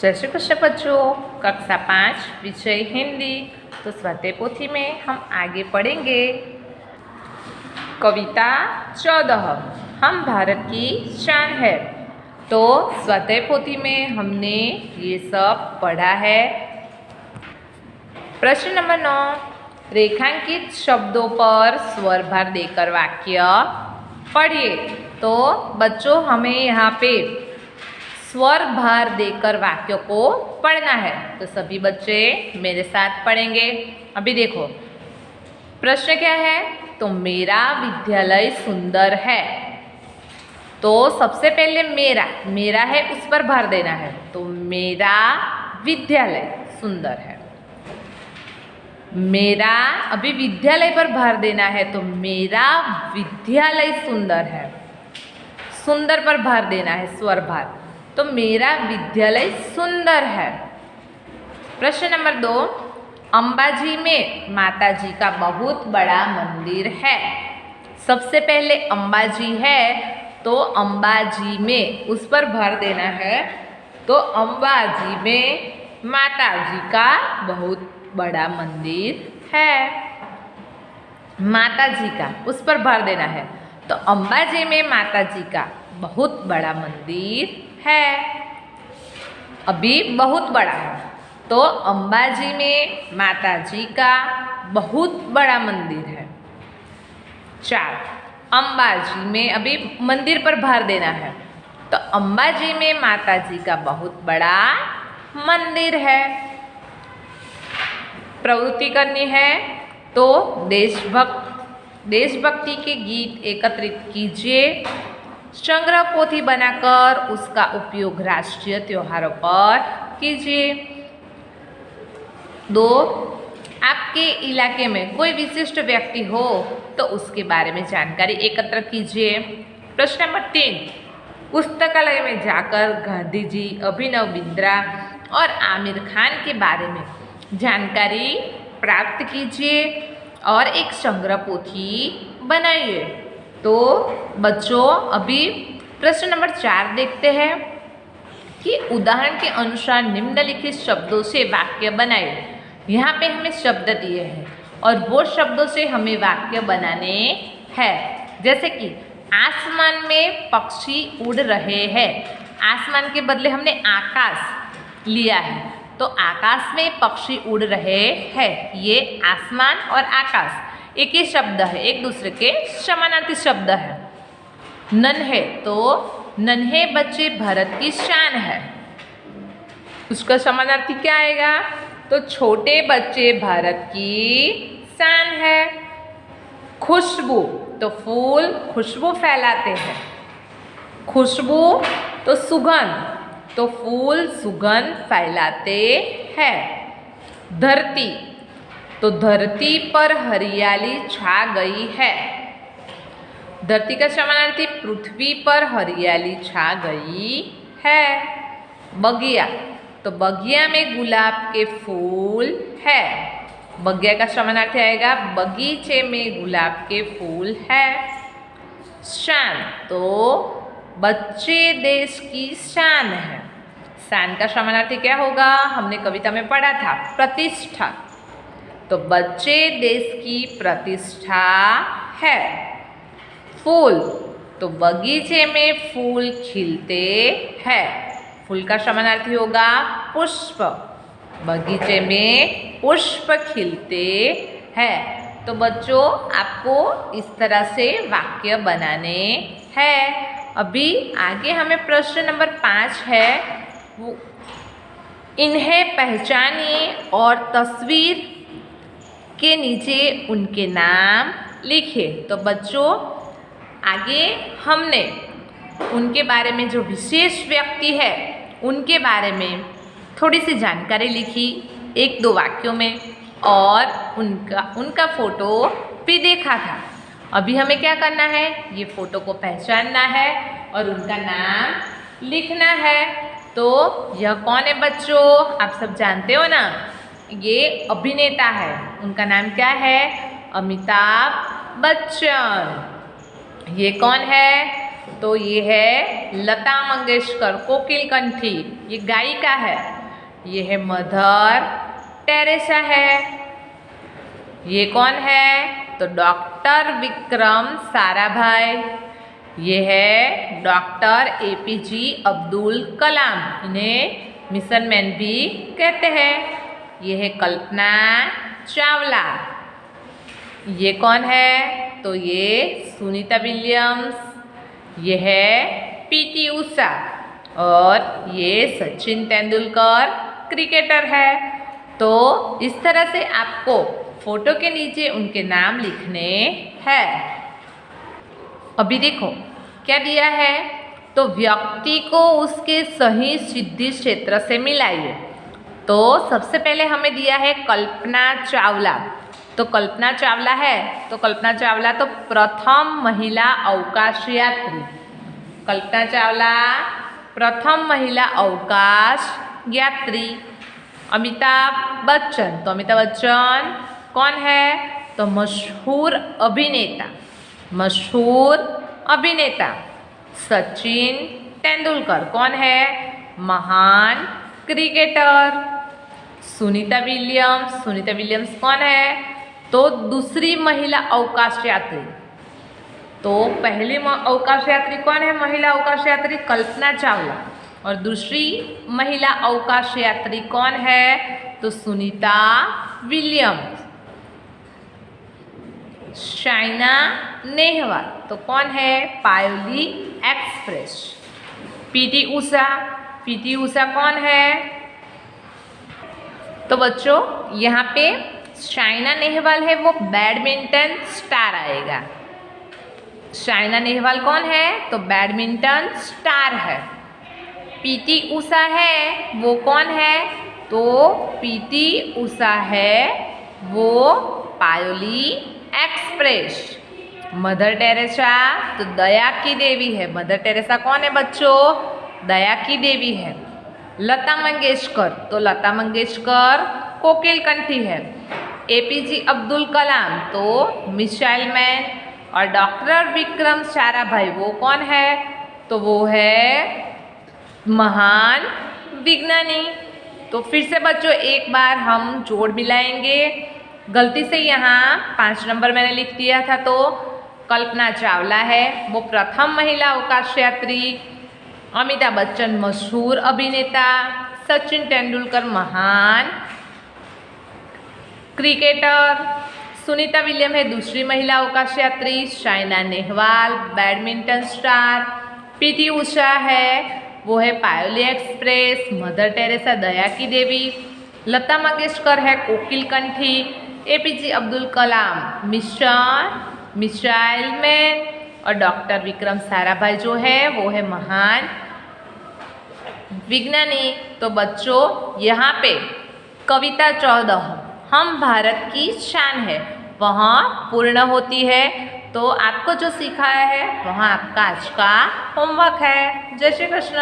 जय श्री कृष्ण बच्चों, कक्षा 5 विषय हिंदी। तो स्वाध्याय पोथी में हम आगे पढ़ेंगे कविता 14 हम भारत की शान है। तो स्वाध्याय पोथी में हमने ये सब पढ़ा है। प्रश्न नंबर 9, रेखांकित शब्दों पर स्वर भार देकर वाक्य पढ़िए। तो बच्चों हमें यहाँ पे स्वर भार देकर वाक्यों को पढ़ना है। तो सभी बच्चे मेरे साथ पढ़ेंगे। अभी देखो प्रश्न क्या है, तो मेरा विद्यालय सुंदर है। तो सबसे पहले मेरा है उस पर भार देना है। तो मेरा विद्यालय सुंदर है। मेरा अभी विद्यालय पर भार देना है। तो मेरा विद्यालय सुंदर है। सुंदर पर भार देना है, स्वर भार। तो मेरा विद्यालय सुंदर है। प्रश्न नंबर 2, अंबाजी में माताजी का बहुत बड़ा मंदिर है। सबसे पहले अंबाजी है तो अंबाजी में उस पर भार देना है। तो अंबाजी में माताजी का बहुत बड़ा मंदिर है। माताजी का उस पर भार देना है। तो अंबाजी में माताजी का बहुत बड़ा मंदिर है। अभी बहुत बड़ा है। तो अंबाजी में माताजी का बहुत बड़ा मंदिर है। 4, अंबाजी में अभी मंदिर पर भार देना है। तो अंबाजी में माताजी का बहुत बड़ा मंदिर है। प्रवृत्ति करनी है तो देशभक्ति के गीत एकत्रित कीजिए। संग्रह पोथी बनाकर उसका उपयोग राष्ट्रीय त्योहारों पर कीजिए। 2, आपके इलाके में कोई विशिष्ट व्यक्ति हो तो उसके बारे में जानकारी एकत्र कीजिए। प्रश्न नंबर 3, पुस्तकालय में जाकर गांधी जी, अभिनव बिंद्रा और आमिर खान के बारे में जानकारी प्राप्त कीजिए और एक संग्रह पोथी बनाइए। तो बच्चों अभी प्रश्न नंबर 4 देखते हैं कि उदाहरण के अनुसार निम्नलिखित शब्दों से वाक्य बनाइए। यहाँ पे हमें शब्द दिए हैं और वो शब्दों से हमें वाक्य बनाने हैं। जैसे कि आसमान में पक्षी उड़ रहे हैं। आसमान के बदले हमने आकाश लिया है। तो आकाश में पक्षी उड़ रहे हैं। ये आसमान और आकाश एक ही शब्द है, एक दूसरे के समानार्थी शब्द है। नन्हे, तो नन्हे बच्चे भारत की शान है। उसका समानार्थी क्या आएगा? तो छोटे बच्चे भारत की शान है। खुशबू, तो फूल खुशबू फैलाते हैं। खुशबू तो सुगंध, तो फूल सुगंध फैलाते हैं। धरती, तो धरती पर हरियाली छा गई है। धरती का समानार्थी पृथ्वी पर हरियाली छा गई है। बगिया, तो बगिया में गुलाब के फूल है। बगिया का समानार्थी आएगा बगीचे में गुलाब के फूल है। शान, तो बच्चे देश की शान है। शान का समानार्थी क्या होगा? हमने कविता में पढ़ा था, प्रतिष्ठा। तो बच्चे देश की प्रतिष्ठा है। फूल, तो बगीचे में फूल खिलते हैं। फूल का समानार्थी होगा पुष्प। बगीचे में पुष्प खिलते हैं। तो बच्चों आपको इस तरह से वाक्य बनाने हैं। अभी आगे हमें प्रश्न नंबर 5 है, वो इन्हें पहचानिए और तस्वीर के नीचे उनके नाम लिखे। तो बच्चों आगे हमने उनके बारे में जो विशेष व्यक्ति है उनके बारे में थोड़ी सी जानकारी लिखी 1-2 वाक्यों में और उनका फोटो भी देखा था। अभी हमें क्या करना है? ये फोटो को पहचानना है और उनका नाम लिखना है। तो यह कौन है बच्चों? आप सब जानते हो ना, ये अभिनेता है। उनका नाम क्या है? अमिताभ बच्चन। ये कौन है? तो ये है लता मंगेशकर, कोकिल कंठी, ये गायिका है। ये है मदर टेरेसा है। ये कौन है? तो डॉक्टर विक्रम साराभाई। ये है डॉक्टर एपीजे अब्दुल कलाम, इन्हें मिशन मैन भी कहते हैं। ये है कल्पना चावला। ये कौन है? तो ये सुनीता विलियम्स। ये है पीटी उषा और ये सचिन तेंदुलकर क्रिकेटर है। तो इस तरह से आपको फोटो के नीचे उनके नाम लिखने हैं। अभी देखो क्या दिया है, तो व्यक्ति को उसके सही सिद्धि क्षेत्र से मिलाइए। तो सबसे पहले हमें दिया है कल्पना चावला। तो कल्पना चावला है, तो कल्पना चावला तो प्रथम महिला अवकाश यात्री। कल्पना चावला प्रथम महिला अवकाश यात्री। अमिताभ बच्चन, तो अमिताभ बच्चन कौन है? तो मशहूर अभिनेता, मशहूर अभिनेता। सचिन तेंदुलकर कौन है? महान cricketer. Sunita Williams, Sunita Williams कौन है? तो दूसरी महिला अवकाश यात्री। तो पहली अवकाश यात्री कौन है? महिला अवकाश यात्री कल्पना चावला। और दूसरी महिला अवकाश यात्री कौन है? तो सुनीता विलियम्स। साइना नेहवाल, तो कौन है? Payyoli express. PT Usha, PT Usha कौन है? तो बच्चों यहाँ पे साइना नेहवाल है, वो बैडमिंटन स्टार आएगा। साइना नेहवाल कौन है? तो बैडमिंटन स्टार है। पीटी उषा है, वो कौन है? तो पीटी उषा है वो पायोली एक्सप्रेस। मदर टेरेसा तो दया की देवी है। मदर टेरेसा कौन है बच्चों? दया की देवी है। लता मंगेशकर, तो लता मंगेशकर कोकिल कंठी है। एपीजे अब्दुल कलाम तो मिसाइल मैन। और डॉक्टर विक्रम साराभाई वो कौन है? तो वो है महान विज्ञानी। तो फिर से बच्चों एक बार हम जोड़ मिलाएंगे। गलती से यहाँ 5 नंबर मैंने लिख दिया था, तो कल्पना चावला है, वो प्रथम महिला अवकाश यात्री। अमिताभ बच्चन मशहूर अभिनेता। सचिन तेंदुलकर महान क्रिकेटर। सुनीता विलियम है दूसरी महिला अवकाश यात्री। Saina Nehwal badminton star. PT Usha है, वो है पायोली एक्सप्रेस। मदर टेरेसा दया की देवी। लता मंगेशकर है कोकिल कंठी। APJ Abdul Kalam missile man. और डॉक्टर विक्रम साराभाई जो है वो है महान विज्ञानी। तो बच्चों यहाँ पे कविता 14 हम भारत की शान है वहाँ पूर्ण होती है। तो आपको जो सिखाया है वहाँ आपका आज का होमवर्क है। जय श्री कृष्ण।